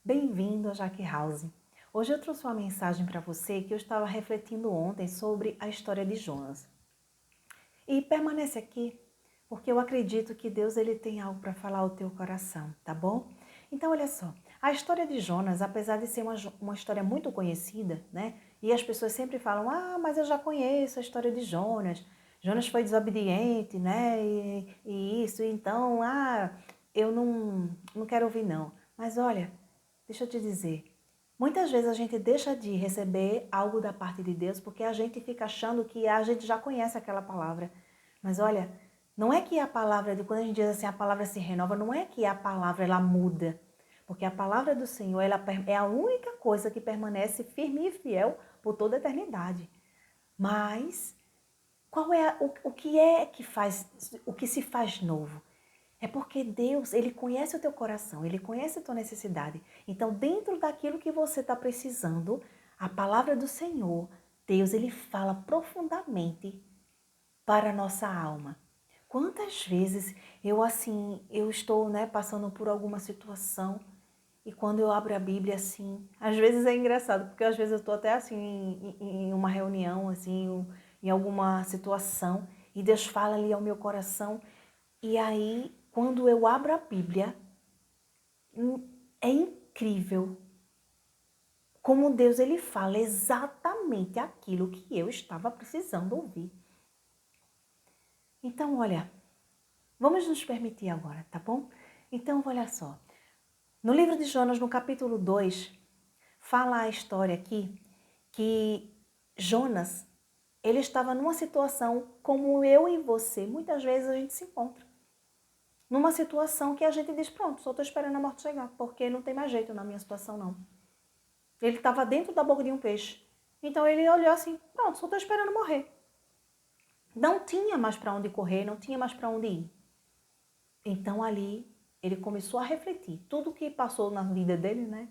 Bem-vindo a Jaque House. Hoje eu trouxe uma mensagem para você que eu estava refletindo ontem sobre a história de Jonas. E permanece aqui, porque eu acredito que Deus ele tem algo para falar ao teu coração, tá bom? Então olha só, a história de Jonas, apesar de ser uma história muito conhecida, né? E as pessoas sempre falam, mas eu já conheço a história de Jonas. Jonas foi desobediente, né? E isso, então, eu não quero ouvir não. Mas olha, deixa eu te dizer, muitas vezes a gente deixa de receber algo da parte de Deus porque a gente fica achando que a gente já conhece aquela palavra. Mas olha, não é que a palavra, quando a gente diz assim, a palavra se renova, não é que a palavra ela muda. Porque a palavra do Senhor ela é a única coisa que permanece firme e fiel por toda a eternidade. Mas qual é o que é que faz, o que se faz novo? É porque Deus, Ele conhece o teu coração, Ele conhece a tua necessidade. Então, dentro daquilo que você está precisando, a palavra do Senhor, Deus, Ele fala profundamente para a nossa alma. Quantas vezes eu estou, né, passando por alguma situação e quando eu abro a Bíblia, assim, às vezes é engraçado, porque às vezes eu estou até assim em uma reunião, assim, em alguma situação e Deus fala ali ao meu coração e aí, quando eu abro a Bíblia, é incrível como Deus ele fala exatamente aquilo que eu estava precisando ouvir. Então, olha, vamos nos permitir agora, tá bom? Então, olha só. No livro de Jonas, no capítulo 2, fala a história aqui que Jonas, ele estava numa situação como eu e você, muitas vezes a gente se encontra. Numa situação que a gente diz, pronto, só estou esperando a morte chegar, porque não tem mais jeito na minha situação, não. Ele estava dentro da boca de um peixe. Então ele olhou assim, pronto, só estou esperando morrer. Não tinha mais para onde correr, não tinha mais para onde ir. Então ali ele começou a refletir tudo o que passou na vida dele, né?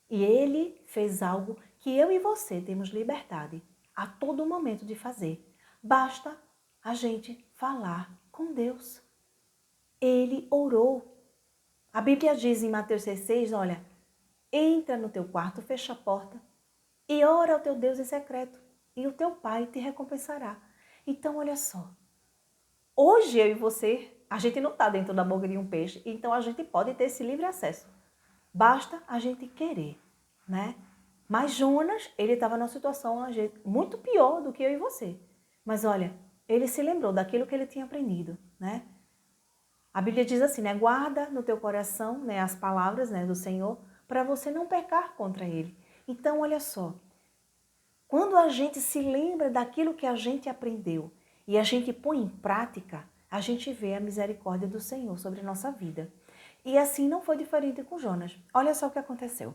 E ele fez algo que eu e você temos liberdade a todo momento de fazer. Basta a gente falar com Deus. Ele orou. A Bíblia diz em Mateus 6,6, olha, entra no teu quarto, fecha a porta e ora ao teu Deus em secreto e o teu Pai te recompensará. Então, olha só, hoje eu e você, a gente não está dentro da boca de um peixe, então a gente pode ter esse livre acesso. Basta a gente querer, né? Mas Jonas, ele estava numa situação muito pior do que eu e você. Mas olha, ele se lembrou daquilo que ele tinha aprendido, né? A Bíblia diz assim, né? Guarda no teu coração, né, as palavras, né, do Senhor, para você não pecar contra ele. Então, olha só, quando a gente se lembra daquilo que a gente aprendeu e a gente põe em prática, a gente vê a misericórdia do Senhor sobre a nossa vida. E assim não foi diferente com Jonas. Olha só o que aconteceu.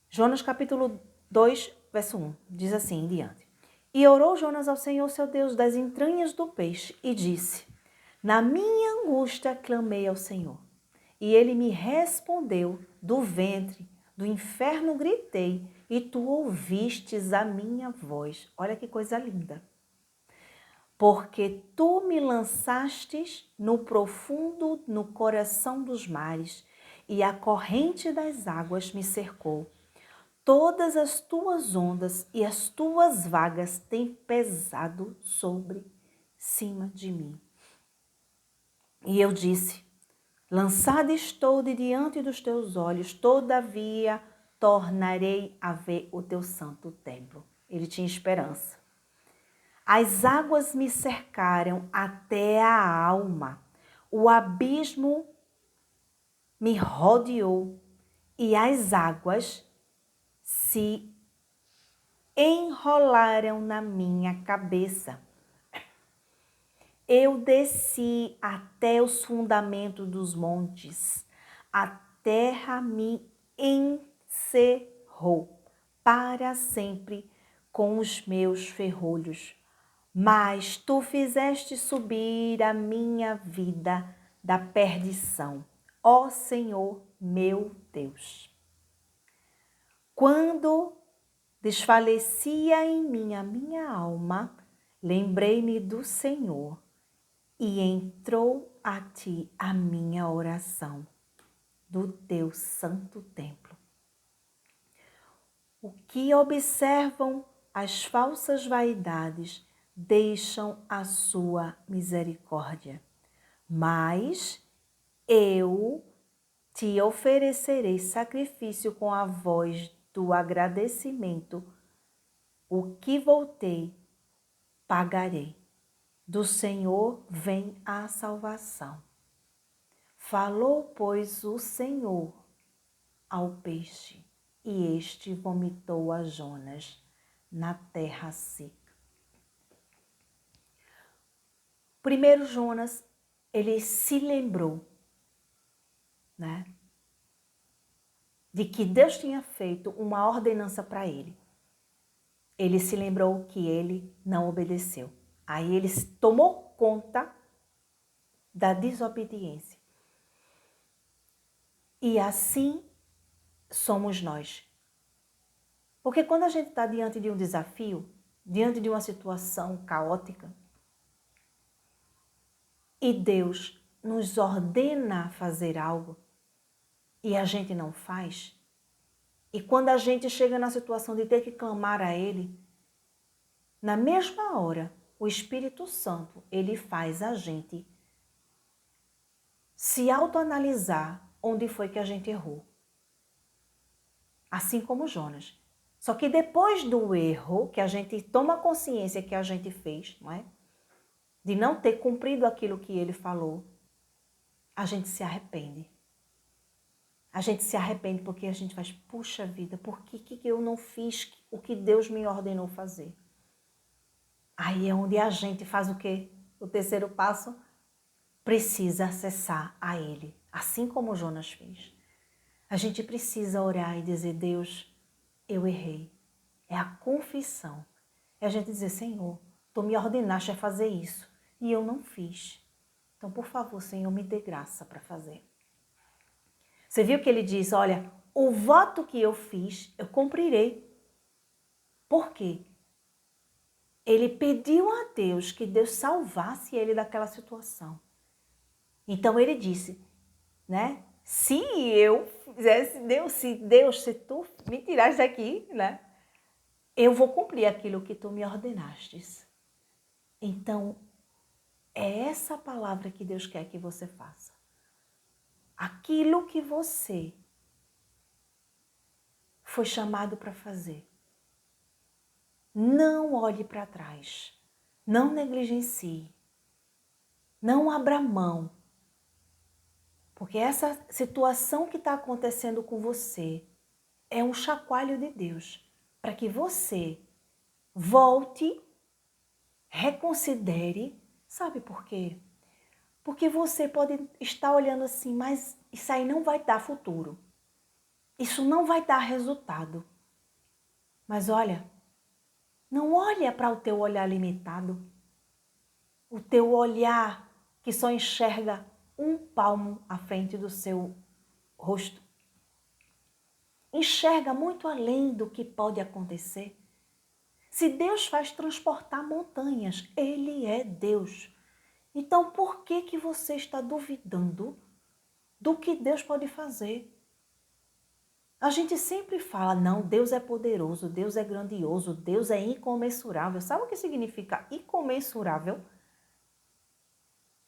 Jonas capítulo 2, verso 1, diz assim em diante. E orou Jonas ao Senhor seu Deus das entranhas do peixe e disse, na minha angústia clamei ao Senhor. E ele me respondeu, do ventre, do inferno gritei, e tu ouvistes a minha voz. Olha que coisa linda. Porque tu me lançastes no profundo, no coração dos mares, e a corrente das águas me cercou. Todas as tuas ondas e as tuas vagas têm pesado sobre cima de mim. E eu disse, lançada estou de diante dos teus olhos, todavia tornarei a ver o teu santo templo. Ele tinha esperança. As águas me cercaram até a alma, o abismo me rodeou e as águas se enrolaram na minha cabeça. Eu desci até os fundamentos dos montes. A terra me encerrou para sempre com os meus ferrolhos. Mas tu fizeste subir a minha vida da perdição, ó Senhor meu Deus. Quando desfalecia em mim a minha alma, lembrei-me do Senhor e entrou a ti a minha oração do teu santo templo. O que observam as falsas vaidades deixam a sua misericórdia. Mas eu te oferecerei sacrifício com a voz do agradecimento. O que voltei, pagarei. Do Senhor vem a salvação. Falou, pois, o Senhor ao peixe, e este vomitou a Jonas na terra seca. Primeiro Jonas, ele se lembrou, né, de que Deus tinha feito uma ordenança para ele. Ele se lembrou que ele não obedeceu. Aí ele tomou conta da desobediência. E assim somos nós. Porque quando a gente está diante de um desafio, diante de uma situação caótica, e Deus nos ordena fazer algo, e a gente não faz, e quando a gente chega na situação de ter que clamar a Ele, na mesma hora, o Espírito Santo, ele faz a gente se autoanalisar onde foi que a gente errou. Assim como Jonas. Só que depois do erro, que a gente toma consciência que a gente fez, não é? De não ter cumprido aquilo que ele falou, a gente se arrepende. A gente se arrepende porque a gente faz, puxa vida, por que eu não fiz o que Deus me ordenou fazer? Aí é onde a gente faz o quê? O terceiro passo, precisa acessar a Ele, assim como Jonas fez. A gente precisa orar e dizer, Deus, eu errei. É a confissão. É a gente dizer, Senhor, Tu me ordenaste a fazer isso e eu não fiz. Então, por favor, Senhor, me dê graça para fazer. Você viu que ele diz, olha, o voto que eu fiz, eu cumprirei. Por quê? Ele pediu a Deus que Deus salvasse ele daquela situação. Então ele disse, né? Se eu fizesse, se tu me tirasse daqui, né? Eu vou cumprir aquilo que tu me ordenastes. Então, é essa palavra que Deus quer que você faça. Aquilo que você foi chamado para fazer. Não olhe para trás. Não negligencie. Não abra mão. Porque essa situação que está acontecendo com você é um chacoalho de Deus para que você volte, reconsidere. Sabe por quê? Porque você pode estar olhando assim, mas isso aí não vai dar futuro. Isso não vai dar resultado. Mas olha, não olha para o teu olhar limitado. O teu olhar que só enxerga um palmo à frente do seu rosto. Enxerga muito além do que pode acontecer. Se Deus faz transportar montanhas, Ele é Deus. Então, por que você está duvidando do que Deus pode fazer? A gente sempre fala, não, Deus é poderoso, Deus é grandioso, Deus é incomensurável. Sabe o que significa incomensurável?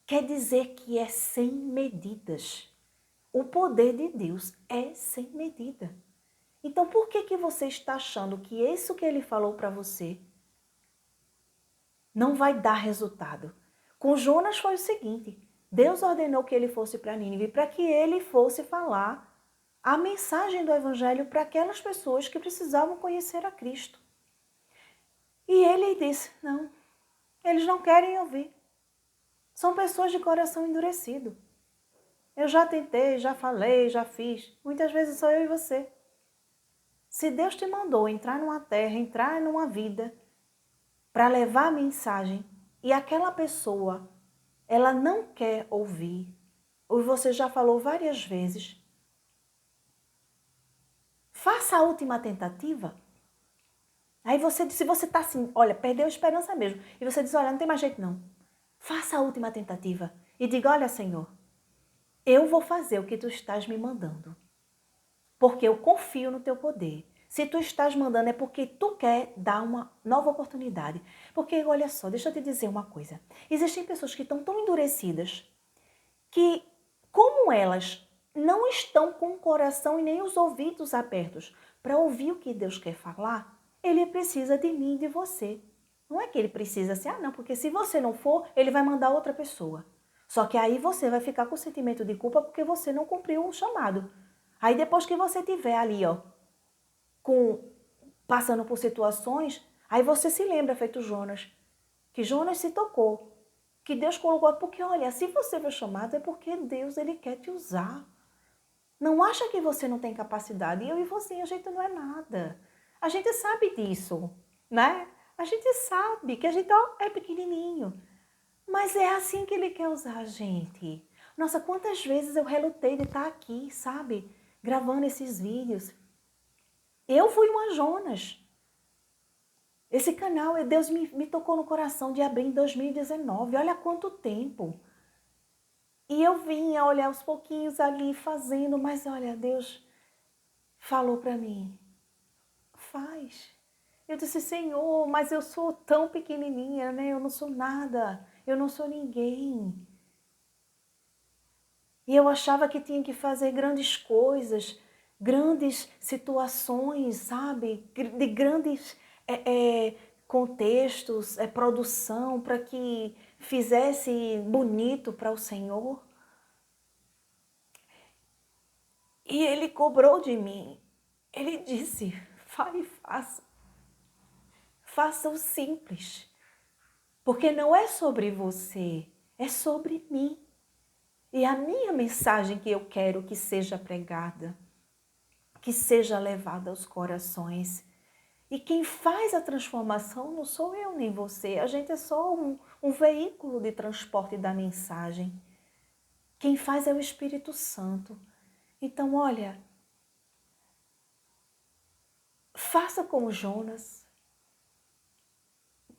Quer dizer que é sem medidas. O poder de Deus é sem medida. Então, por que você está achando que isso que Ele falou para você não vai dar resultado? Com Jonas foi o seguinte, Deus ordenou que ele fosse para Nínive para que ele fosse falar a mensagem do Evangelho para aquelas pessoas que precisavam conhecer a Cristo. E ele disse, não, eles não querem ouvir. São pessoas de coração endurecido. Eu já tentei, já falei, já fiz. Muitas vezes sou eu e você. Se Deus te mandou entrar numa terra, entrar numa vida, para levar a mensagem, e aquela pessoa, ela não quer ouvir, ou você já falou várias vezes, faça a última tentativa. Aí você, se você está assim, olha, perdeu a esperança mesmo, e você diz, olha, não tem mais jeito não. Faça a última tentativa e diga, olha, Senhor, eu vou fazer o que tu estás me mandando, porque eu confio no teu poder. Se tu estás mandando é porque tu quer dar uma nova oportunidade. Porque, olha só, deixa eu te dizer uma coisa. Existem pessoas que estão tão endurecidas que, como elas não estão com o coração e nem os ouvidos abertos para ouvir o que Deus quer falar, ele precisa de mim e de você. Não é que ele precisa assim, não, porque se você não for, ele vai mandar outra pessoa. Só que aí você vai ficar com sentimento de culpa porque você não cumpriu o chamado. Aí depois que você tiver ali, ó, passando por situações, aí você se lembra, feito Jonas, que Jonas se tocou, que Deus colocou, porque olha, se você foi chamado é porque Deus, ele quer te usar. Não acha que você não tem capacidade. Eu e você, a gente não é nada. A gente sabe disso, né? A gente sabe que a gente é pequenininho. Mas é assim que ele quer usar a gente. Nossa, quantas vezes eu relutei de estar aqui, sabe? Gravando esses vídeos. Eu fui uma Jonas. Esse canal, Deus me tocou no coração de abrir em 2019. Olha quanto tempo. E eu vinha olhar aos pouquinhos ali fazendo, mas olha, Deus falou para mim, faz. Eu disse, Senhor, mas eu sou tão pequenininha, né? Eu não sou nada, eu não sou ninguém. E eu achava que tinha que fazer grandes coisas, grandes situações, sabe? De grandes contextos, produção, para que fizesse bonito para o Senhor. E ele cobrou de mim. Ele disse, vai e faça. Faça o simples. Porque não é sobre você, é sobre mim. E a minha mensagem que eu quero que seja pregada, que seja levada aos corações. E quem faz a transformação não sou eu nem você. A gente é só um veículo de transporte da mensagem. Quem faz é o Espírito Santo. Então, olha, faça como Jonas.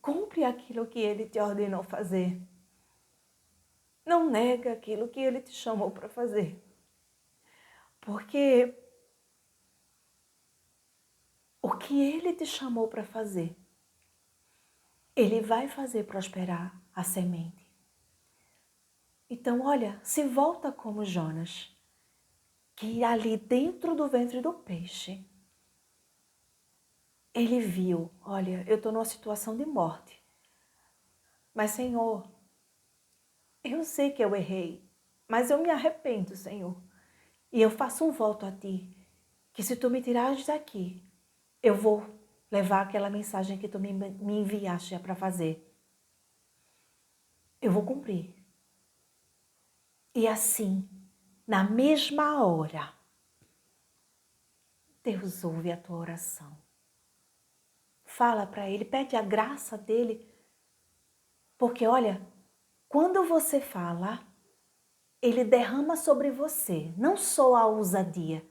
Cumpre aquilo que ele te ordenou fazer. Não nega aquilo que ele te chamou para fazer. Porque o que ele te chamou para fazer, ele vai fazer prosperar a semente. Então, olha, se volta como Jonas, que ali dentro do ventre do peixe, ele viu, olha, eu estou numa situação de morte. Mas, Senhor, eu sei que eu errei, mas eu me arrependo, Senhor. E eu faço um voto a Ti, que se Tu me tirares daqui, eu vou levar aquela mensagem que Tu me enviaste para fazer. Eu vou cumprir. E assim, na mesma hora, Deus ouve a tua oração. Fala para Ele, pede a graça dEle. Porque, olha, quando você fala, Ele derrama sobre você, não só a ousadia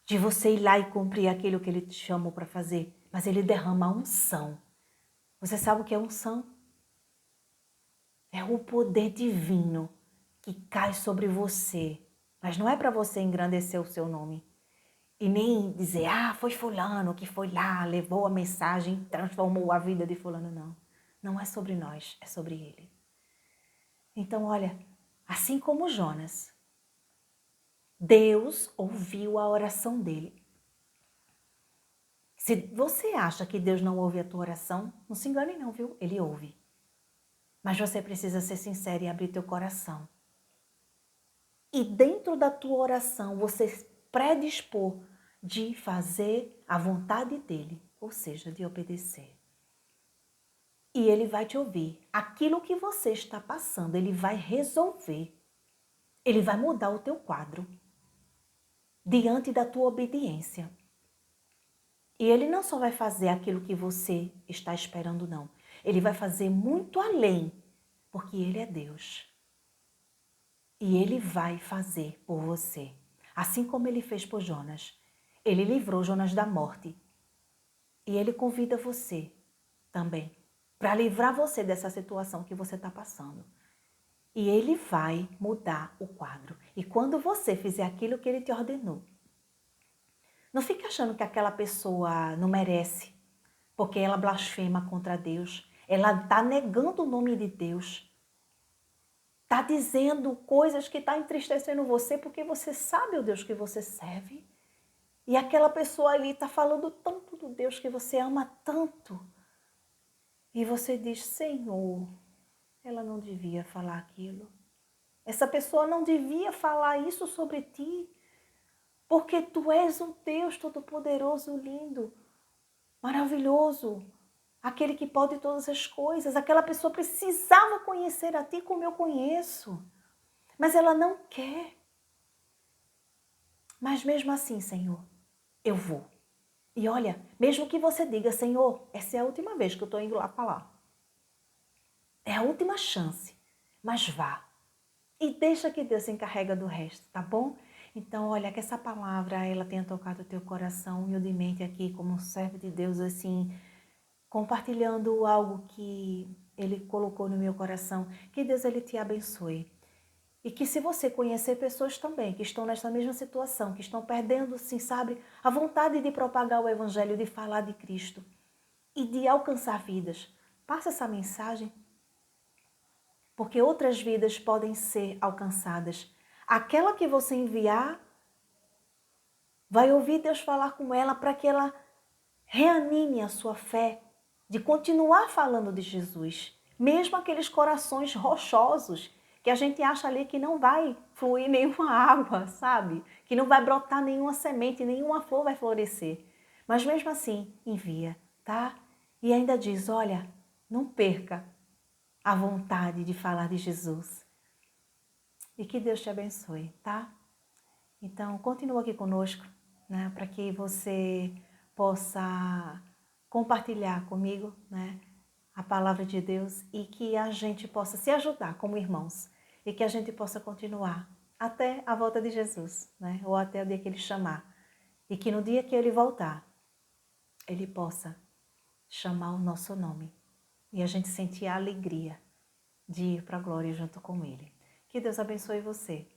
de você ir lá e cumprir aquilo que Ele te chamou para fazer, mas Ele derrama a unção. Você sabe o que é unção? É o poder divino que cai sobre você. Mas não é para você engrandecer o seu nome. E nem dizer, foi fulano que foi lá, levou a mensagem, transformou a vida de fulano, não. Não é sobre nós, é sobre ele. Então, olha, assim como Jonas, Deus ouviu a oração dele. Se você acha que Deus não ouve a tua oração, não se engane não, viu? Ele ouve. Mas você precisa ser sincero e abrir teu coração. E dentro da tua oração, você predispor de fazer a vontade dele, ou seja, de obedecer. E ele vai te ouvir. Aquilo que você está passando, ele vai resolver. Ele vai mudar o teu quadro diante da tua obediência. E ele não só vai fazer aquilo que você está esperando, não. Ele vai fazer muito além, porque ele é Deus. E ele vai fazer por você. Assim como ele fez por Jonas. Ele livrou Jonas da morte. E ele convida você também para livrar você dessa situação que você está passando. E ele vai mudar o quadro. E quando você fizer aquilo que ele te ordenou, Não fique achando que aquela pessoa não merece, porque ela blasfema contra Deus. Ela está negando o nome de Deus. Está dizendo coisas que estão entristecendo você porque você sabe o Deus que você serve. E aquela pessoa ali está falando tanto do Deus que você ama tanto. E você diz, Senhor, ela não devia falar aquilo. Essa pessoa não devia falar isso sobre ti. Porque tu és um Deus todo-poderoso, lindo, maravilhoso. Aquele que pode todas as coisas. Aquela pessoa precisava conhecer a ti como eu conheço. Mas ela não quer. Mas mesmo assim, Senhor, eu vou. E olha, mesmo que você diga, Senhor, essa é a última vez que eu estou indo lá falar. É a última chance. Mas vá. E deixa que Deus se encarrega do resto, tá bom? Então, olha, que essa palavra, ela tenha tocado o teu coração humildemente aqui, como um servo de Deus, assim, compartilhando algo que Ele colocou no meu coração. Que Deus, Ele te abençoe. E que se você conhecer pessoas também que estão nessa mesma situação, que estão perdendo, assim, sabe, a vontade de propagar o Evangelho, de falar de Cristo e de alcançar vidas, passa essa mensagem, porque outras vidas podem ser alcançadas. Aquela que você enviar, vai ouvir Deus falar com ela para que ela reanime a sua fé de continuar falando de Jesus. Mesmo aqueles corações rochosos que a gente acha ali que não vai fluir nenhuma água, sabe? Que não vai brotar nenhuma semente, nenhuma flor vai florescer. Mas mesmo assim, envia, tá? E ainda diz, olha, não perca a vontade de falar de Jesus. E que Deus te abençoe, tá? Então, continua aqui conosco, né, para que você possa compartilhar comigo, né, a palavra de Deus e que a gente possa se ajudar como irmãos e que a gente possa continuar até a volta de Jesus, né, ou até o dia que Ele chamar. E que no dia que Ele voltar, Ele possa chamar o nosso nome e a gente sentir a alegria de ir para a glória junto com Ele. Que Deus abençoe você.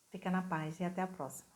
Fica na paz e até a próxima.